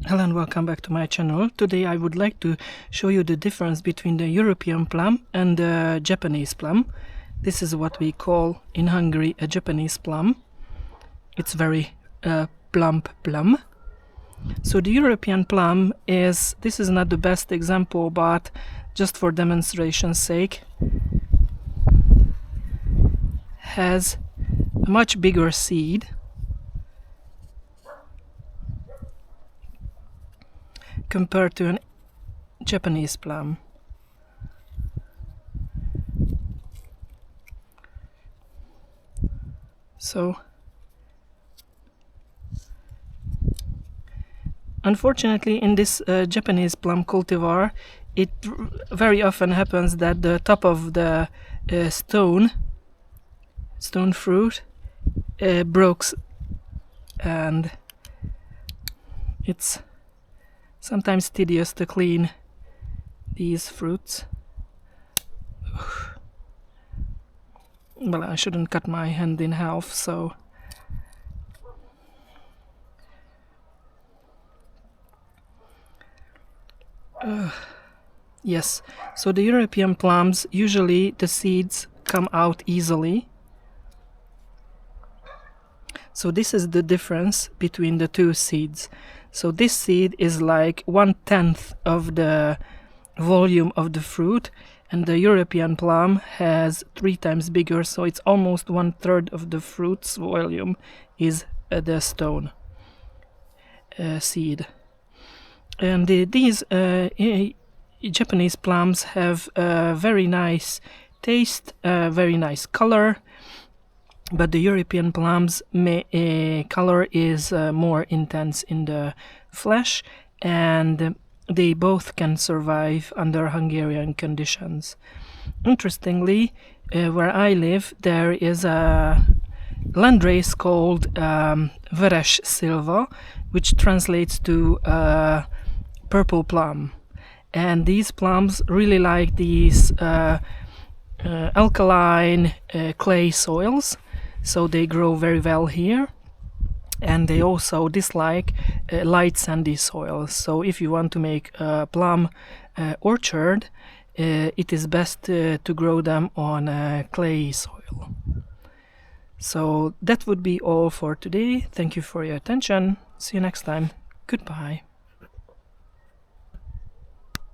Hello and welcome back to my channel. Today I would like to show you the difference between the European plum and the Japanese plum. This is what we call in Hungary a Japanese plum. It's very plump plum. So the European plum this is not the best example, but just for demonstration's sake, has a much bigger seed compared to a Japanese plum. So unfortunately in this Japanese plum cultivar, it very often happens that the top of the stone fruit breaks, and it's sometimes tedious to clean these fruits. Well, I shouldn't cut my hand in half, so yes, so the European plums, usually the seeds come out easily. So this is the difference between the two seeds. So this seed is like 1/10 of the volume of the fruit, and the European plum has 3 times bigger, so it's almost 1/3 of the fruit's volume is the stone seed. And these Japanese plums have a very nice taste, very nice color, but the European plums color is more intense in the flesh, and they both can survive under Hungarian conditions. Interestingly, where I live, there is a landrace called Veres Silva, which translates to purple plum. And these plums really like these alkaline clay soils, so they grow very well here. And they also dislike light sandy soils. So if you want to make a plum orchard, it is best to grow them on clay soil. So that would be all for today. Thank you for your attention. See you next time. Goodbye.